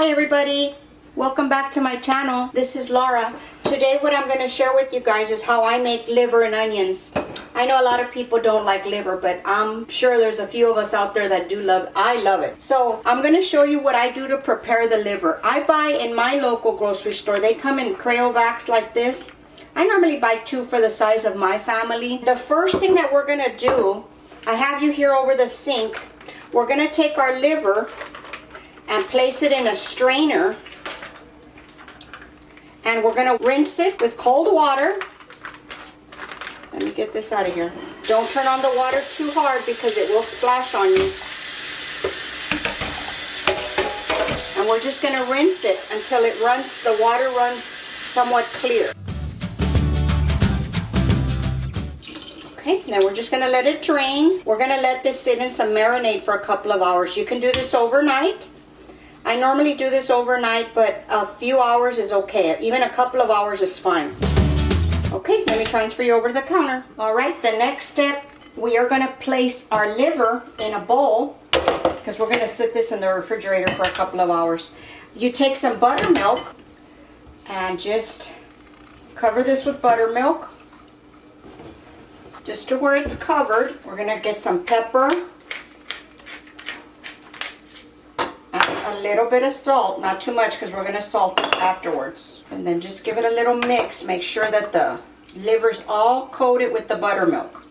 Hi everybody, welcome back to my channel. This is Laura. Today what I'm going to share with you guys is how I make liver and onions. I know a lot of people don't like liver, but I'm sure there's a few of us out there that do love it. I love it. So I'm going to show you what I do to prepare the liver. I buy in my local grocery store. They come in Crayovacs like this. I normally buy 2 for the size of my family. The first thing that we're going to do, I have you here over the sink. We're going to take our liver and place it in a strainer, and we're going to rinse it with cold water. Let me get this out of here. Don't turn on the water too hard because it will splash on you. And we're just going to rinse it until the water runs somewhat clear. Okay, then we're just going to let it drain. We're going to let this sit in some marinade for a couple of hours. You can do this overnight. I normally do this overnight, but a few hours is okay. Even a couple of hours is fine. Okay, let me transfer you over to the counter. All right, the next step, we are going to place our liver in a bowl because we're going to sit this in the refrigerator for a couple of hours. You take some buttermilk and just cover this with buttermilk. Just to where it's covered, we're going to get some pepper. A little bit of salt, not too much because we're going to salt it afterwards. And then just give it a little mix. Make sure that the liver's all coated with the buttermilk.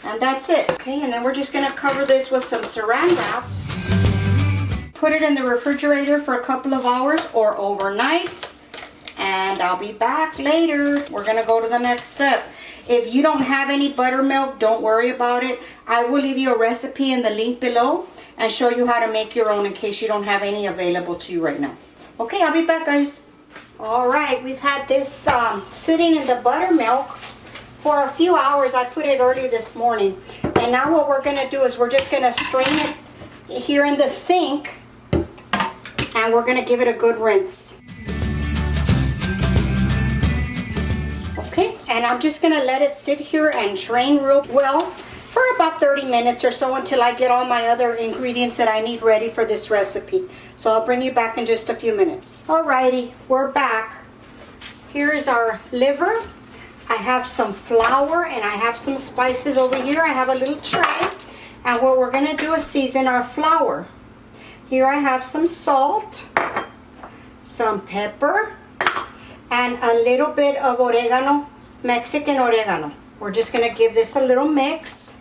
And that's it. Okay, and then we're just going to cover this with some saran wrap. Put it in the refrigerator for a couple of hours or overnight. And I'll be back later. We're going to go to the next step. If you don't have any buttermilk, don't worry about it. I will leave you a recipe in the link below and show you how to make your own in case you don't have any available to you right now. Okay, I'll be back, guys. All right, we've had this sitting in the buttermilk for a few hours. I put it early this morning. And now what we're going to do is we're just going to strain it here in the sink. And we're going to give it a good rinse. Okay, and I'm just going to let it sit here and drain real well for about 30 minutes or so until I get all my other ingredients that I need ready for this recipe. So I'll bring you back in just a few minutes. Alrighty, we're back. Here is our liver. I have some flour and I have some spices over here. I have a little tray. And what we're going to do is season our flour. Here I have some salt, some pepper, and a little bit of oregano, Mexican oregano. We're just going to give this a little mix.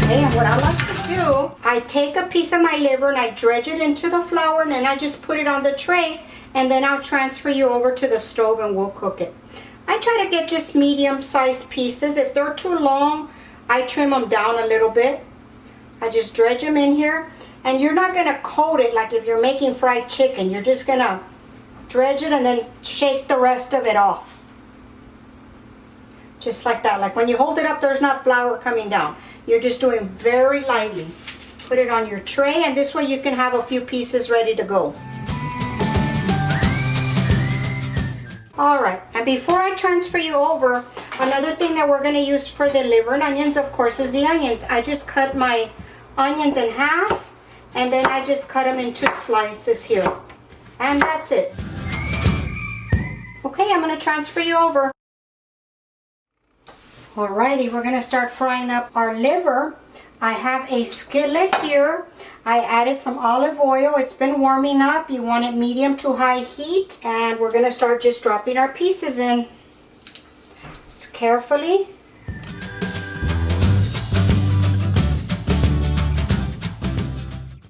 Okay, and what I like to do, I take a piece of my liver and I dredge it into the flour and then I just put it on the tray and then I'll transfer you over to the stove and we'll cook it. I try to get just medium-sized pieces. If they're too long, I trim them down a little bit. I just dredge them in here. And you're not going to coat it like if you're making fried chicken. You're just going to dredge it and then shake the rest of it off. Just like that. Like when you hold it up, there's not flour coming down. You're just doing very lightly. Put it on your tray and this way you can have a few pieces ready to go. Alright, and before I transfer you over, another thing that we're going to use for the liver and onions, of course, is the onions. I just cut my onions in half and then I just cut them into slices here. And that's it. Okay, I'm going to transfer you over. Alrighty, we're going to start frying up our liver. I have a skillet here. I added some olive oil. It's been warming up. You want it medium to high heat. And we're going to start just dropping our pieces in. Just carefully.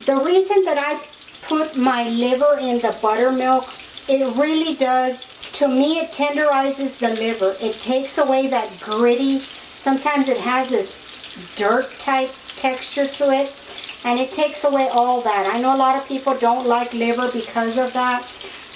The reason that I put my liver in the buttermilk, it really does, to me it tenderizes the liver. It takes away that gritty, sometimes it has this dirt type texture to it, and it takes away all that. I know a lot of people don't like liver because of that,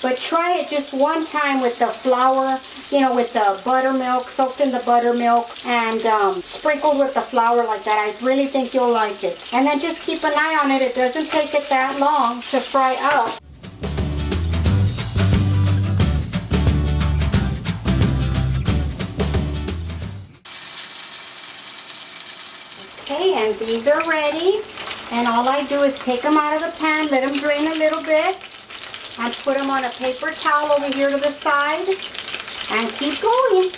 but try it just one time with the flour, you know, with the buttermilk, soaked in the buttermilk, and sprinkled with the flour like that. I really think you'll like it. And then just keep an eye on it. It doesn't take it that long to fry up. Okay, and these are ready. And all I do is take them out of the pan, let them drain a little bit, and put them on a paper towel over here to the side, and keep going.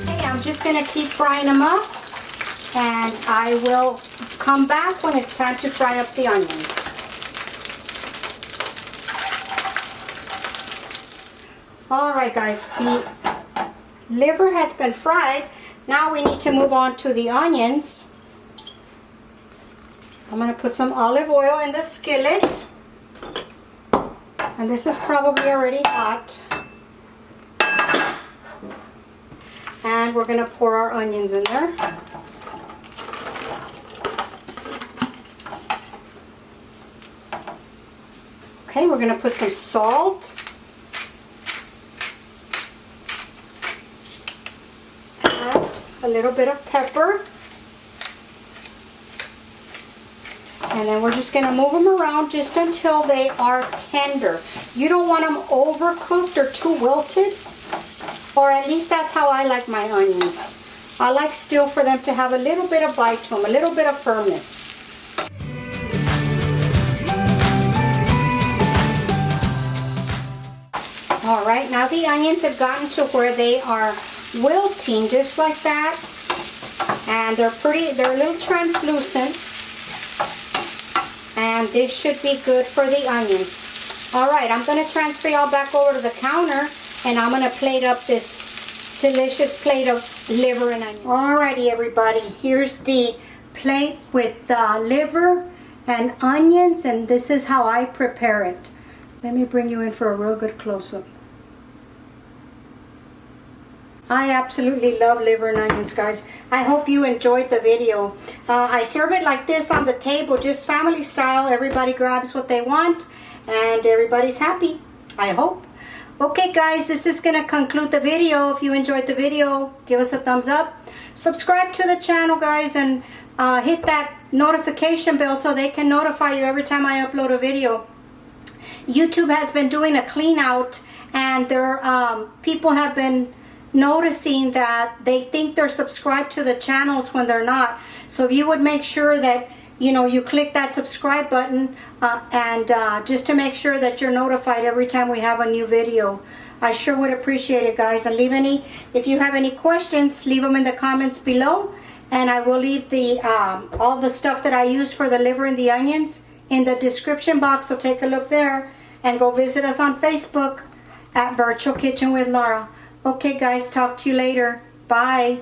Okay, I'm just gonna keep frying them up, and I will come back when it's time to fry up the onions. All right, guys, the liver has been fried. Now we need to move on to the onions. I'm going to put some olive oil in the skillet. And this is probably already hot. And we're going to pour our onions in there. Okay, we're going to put some salt. A little bit of pepper, and then we're just going to move them around just until they are tender. You don't want them overcooked or too wilted, or at least that's how I like my onions. I like still for them to have a little bit of bite to them, a little bit of firmness. All right, now the onions have gotten to where they are wilting just like that, and they're a little translucent, and this should be good for the onions. All right, I'm going to transfer y'all back over to the counter, and I'm going to plate up this delicious plate of liver and onions. Alrighty, everybody, here's the plate with liver and onions, and this is how I prepare it. Let me bring you in for a real good close-up. I absolutely love liver and onions, guys. I hope you enjoyed the video. I serve it like this on the table, just family style. Everybody grabs what they want and everybody's happy, I hope. Okay, guys, this is going to conclude the video. If you enjoyed the video, give us a thumbs up. Subscribe to the channel, guys, and hit that notification bell so they can notify you every time I upload a video. YouTube has been doing a clean out, and people have been noticing that they think they're subscribed to the channels when they're not. So if you would make sure that you click that subscribe button and just to make sure that you're notified every time we have a new video, I sure would appreciate it, guys. And if you have any questions, leave them in the comments below, and I will leave all the stuff that I use for the liver and the onions in the description box, so take a look there, and go visit us on Facebook at Virtual Kitchen with Laura. Okay, guys, talk to you later. Bye.